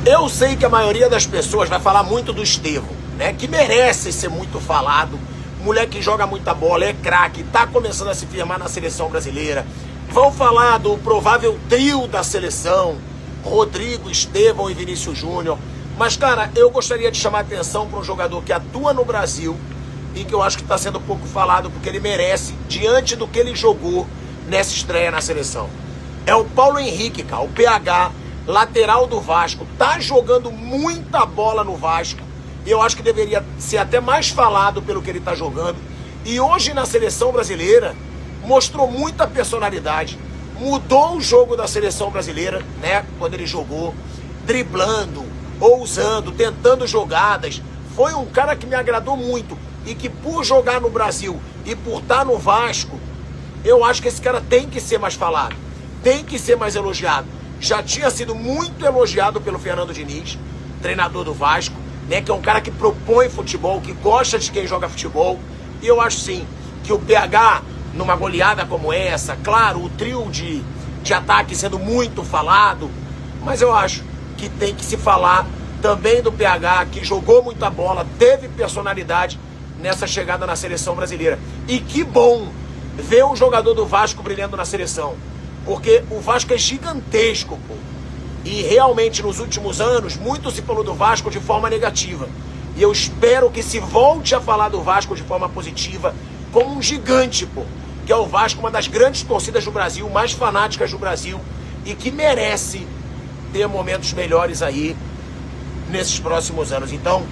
Eu sei que a maioria das pessoas vai falar muito do Estevão, né? Que merece ser muito falado. Moleque que joga muita bola, é craque, tá começando a se firmar na seleção brasileira. Vão falar do provável trio da seleção, Rodrigo, Estevão e Vinícius Júnior. Mas, cara, eu gostaria de chamar a atenção para um jogador que atua no Brasil e que eu acho que está sendo pouco falado porque ele merece, diante do que ele jogou nessa estreia na seleção. É o Paulo Henrique, cara, o PH, lateral do Vasco, tá jogando muita bola no Vasco. E eu acho que deveria ser até mais falado pelo que ele tá jogando. E hoje na seleção brasileira mostrou muita personalidade. Mudou o jogo da seleção brasileira, né? Quando ele jogou, driblando, ousando, tentando jogadas. Foi um cara que me agradou muito. E que por jogar no Brasil e por estar no Vasco, eu acho que esse cara tem que ser mais falado. Tem que ser mais elogiado. Já tinha sido muito elogiado pelo Fernando Diniz, treinador do Vasco, né, que é um cara que propõe futebol, que gosta de quem joga futebol. E eu acho sim que o PH, numa goleada como essa, claro, o trio de ataque sendo muito falado, mas eu acho que tem que se falar também do PH, que jogou muita bola, teve personalidade nessa chegada na seleção brasileira. E que bom ver um jogador do Vasco brilhando na seleção. Porque o Vasco é gigantesco, pô. E realmente nos últimos anos, muito se falou do Vasco de forma negativa. E eu espero que se volte a falar do Vasco de forma positiva, como um gigante, pô. Que é o Vasco, uma das grandes torcidas do Brasil, mais fanáticas do Brasil. E que merece ter momentos melhores aí nesses próximos anos. Então,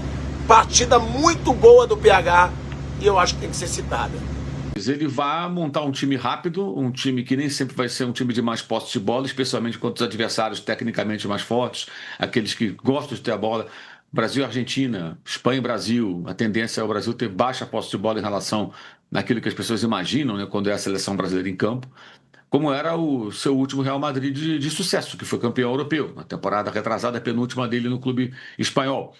partida muito boa do PH e eu acho que tem que ser citada. Ele vai montar um time rápido, um time que nem sempre vai ser um time de mais posse de bola, especialmente contra os adversários tecnicamente mais fortes, aqueles que gostam de ter a bola. Brasil e Argentina, Espanha e Brasil, a tendência é o Brasil ter baixa posse de bola em relação àquilo que as pessoas imaginam, né, quando é a seleção brasileira em campo, como era o seu último Real Madrid de sucesso, que foi campeão europeu, na temporada retrasada, a penúltima dele no clube espanhol.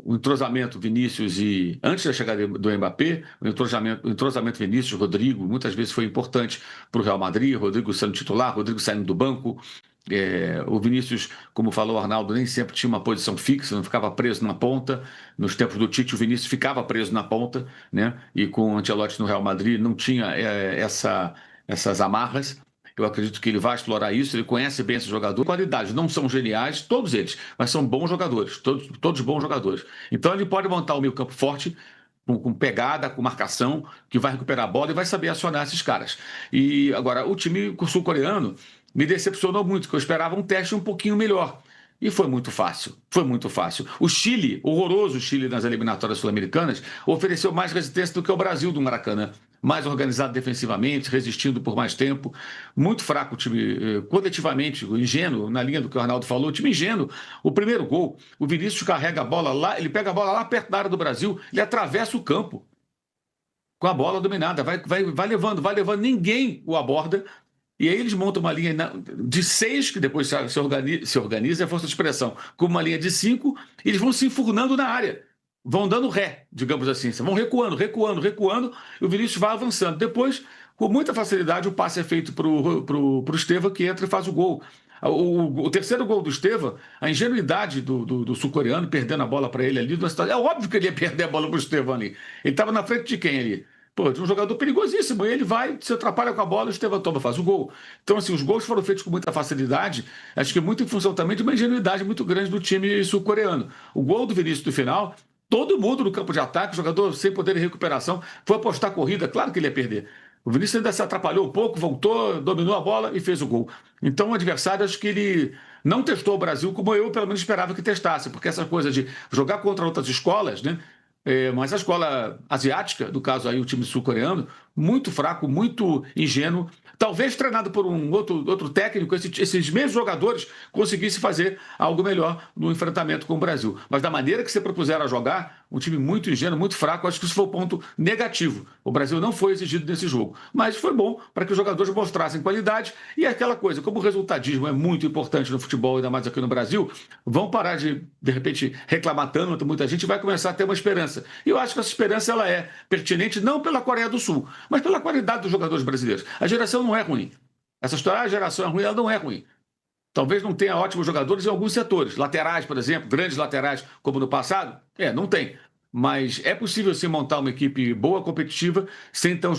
O entrosamento Vinícius e antes da chegada do Mbappé, o entrosamento Vinícius, Rodrigo, muitas vezes foi importante para o Real Madrid, Rodrigo sendo titular, Rodrigo saindo do banco. O Vinícius, como falou o Arnaldo, nem sempre tinha uma posição fixa, não ficava preso na ponta. Nos tempos do Tite, o Vinícius ficava preso na ponta, né? E com o Ancelotti no Real Madrid não tinha essas amarras. Eu acredito que ele vai explorar isso, ele conhece bem esse jogador. Qualidades não são geniais, todos eles, mas são bons jogadores, todos bons jogadores. Então ele pode montar um meio-campo forte, com pegada, com marcação, que vai recuperar a bola e vai saber acionar esses caras. E agora, o time sul-coreano me decepcionou muito, porque eu esperava um teste um pouquinho melhor. E foi muito fácil, foi muito fácil. O Chile, horroroso Chile nas eliminatórias sul-americanas, ofereceu mais resistência do que o Brasil do Maracanã. Mais organizado defensivamente, resistindo por mais tempo. Muito fraco o time, coletivamente, ingênuo, na linha do que o Arnaldo falou, time ingênuo. O primeiro gol, o Vinícius carrega a bola lá, ele pega a bola lá perto da área do Brasil, ele atravessa o campo com a bola dominada, vai levando, ninguém o aborda. E aí eles montam uma linha de 6, que depois se organiza, é a força de expressão, com uma linha de 5, e eles vão se enfurnando na área. Vão dando ré, digamos assim. Vão recuando, e o Vinícius vai avançando. Depois, com muita facilidade, o passe é feito para o Estevão, que entra e faz o gol. O terceiro gol do Estevão, a ingenuidade do sul-coreano, perdendo a bola para ele ali. É óbvio que ele ia perder a bola para o Estevão ali. Ele estava na frente de quem ali? Pô, de um jogador perigosíssimo. Ele vai, se atrapalha com a bola, o Estevão toma, faz o gol. Então, assim, os gols foram feitos com muita facilidade, acho que muito em função também de uma ingenuidade muito grande do time sul-coreano. O gol do Vinícius do final, todo mundo no campo de ataque, jogador sem poder de recuperação, foi apostar a corrida, claro que ele ia perder. O Vinícius ainda se atrapalhou um pouco, voltou, dominou a bola e fez o gol. Então o adversário, acho que ele não testou o Brasil como eu pelo menos esperava que testasse, porque essa coisa de jogar contra outras escolas, né? Mas a escola asiática, no caso aí o time sul-coreano, muito fraco, muito ingênuo, talvez treinado por um outro técnico, esses mesmos jogadores conseguissem fazer algo melhor no enfrentamento com o Brasil. Mas da maneira que se propuseram a jogar, um time muito ingênuo, muito fraco, acho que isso foi o ponto negativo. O Brasil não foi exigido nesse jogo, mas foi bom para que os jogadores mostrassem qualidade e aquela coisa, como o resultadismo é muito importante no futebol, ainda mais aqui no Brasil, vão parar de repente, reclamar tanto, muita gente vai começar a ter uma esperança. E eu acho que essa esperança ela é pertinente não pela Coreia do Sul, mas pela qualidade dos jogadores brasileiros. A geração não é ruim. Essa história, a geração é ruim, ela não é ruim. Talvez não tenha ótimos jogadores em alguns setores. Laterais, por exemplo, grandes laterais, como no passado. Não tem. Mas é possível sim montar uma equipe boa, competitiva, sem tantos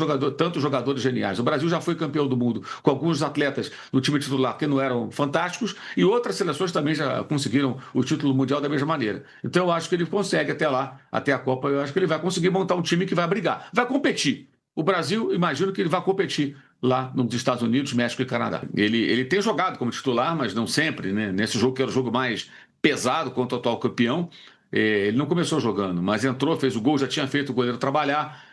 jogadores geniais. O Brasil já foi campeão do mundo com alguns atletas no time titular que não eram fantásticos e outras seleções também já conseguiram o título mundial da mesma maneira. Então eu acho que ele consegue até lá, até a Copa, eu acho que ele vai conseguir montar um time que vai brigar, vai competir. O Brasil, imagino que ele vai competir lá nos Estados Unidos, México e Canadá. Ele tem jogado como titular, mas não sempre, né? Nesse jogo que era o jogo mais pesado contra o atual campeão, ele não começou jogando, mas entrou, fez o gol, já tinha feito o goleiro trabalhar,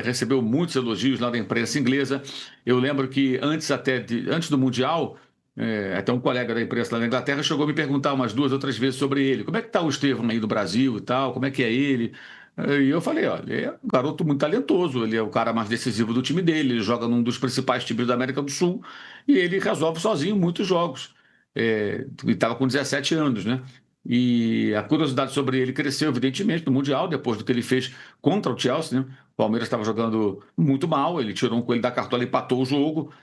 recebeu muitos elogios lá da imprensa inglesa. Eu lembro que antes do Mundial, até um colega da imprensa lá na Inglaterra chegou a me perguntar umas 2 ou 3 vezes sobre ele. Como é que está o Estevão aí do Brasil e tal? Como é que é ele? E eu falei, olha, ele é um garoto muito talentoso, ele é o cara mais decisivo do time dele, ele joga num dos principais times da América do Sul e ele resolve sozinho muitos jogos. Ele estava com 17 anos, né? E a curiosidade sobre ele cresceu, evidentemente, no Mundial, depois do que ele fez contra o Chelsea, né? O Palmeiras estava jogando muito mal, ele tirou um coelho da cartola e empatou o jogo.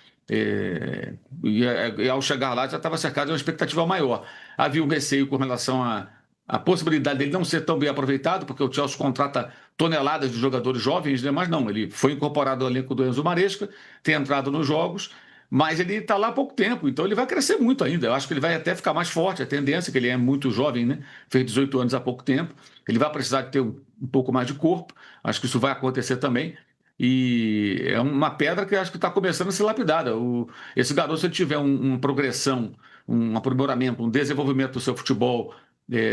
E ao chegar lá já estava cercado de uma expectativa maior. Havia um receio com relação à possibilidade dele não ser tão bem aproveitado, porque o Chelsea contrata toneladas de jogadores jovens, né? Mas não, ele foi incorporado ao elenco do Enzo Maresca, tem entrado nos jogos, mas ele está lá há pouco tempo, então ele vai crescer muito ainda. Eu acho que ele vai até ficar mais forte, a tendência é que ele é muito jovem, né? Fez 18 anos há pouco tempo, ele vai precisar de ter um pouco mais de corpo, acho que isso vai acontecer também. E é uma pedra que eu acho que está começando a ser lapidada. Esse garoto, se ele tiver uma progressão, um aprimoramento, um desenvolvimento do seu futebol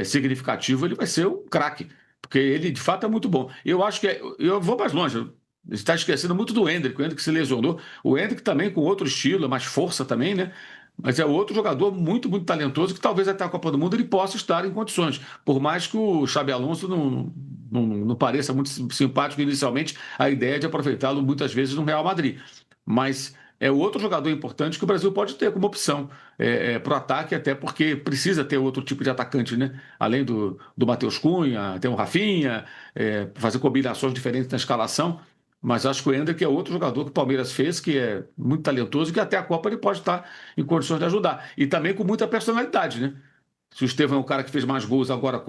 significativo, ele vai ser um craque, porque ele de fato é muito bom. Eu acho que eu vou mais longe. Você está esquecendo muito do Endrick, o Endrick se lesionou. O Endrick também com outro estilo, mais força também, né? Mas é outro jogador muito, muito talentoso que talvez até a Copa do Mundo ele possa estar em condições. Por mais que o Xabi Alonso não pareça muito simpático inicialmente, a ideia de aproveitá-lo muitas vezes no Real Madrid. Mas é outro jogador importante que o Brasil pode ter como opção para o ataque, até porque precisa ter outro tipo de atacante, né? Além do Matheus Cunha, tem o Rafinha, fazer combinações diferentes na escalação. Mas acho que o Endrick é outro jogador que o Palmeiras fez, que é muito talentoso e que até a Copa ele pode estar em condições de ajudar. E também com muita personalidade, né? Se o Estevão é o cara que fez mais gols agora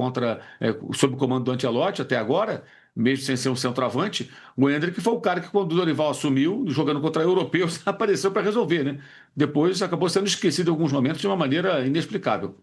sob o comando do Ancelotti até agora, mesmo sem ser um centroavante, o Endrick foi o cara que, quando o Dorival assumiu, jogando contra europeus, apareceu para resolver, né? Depois acabou sendo esquecido em alguns momentos de uma maneira inexplicável.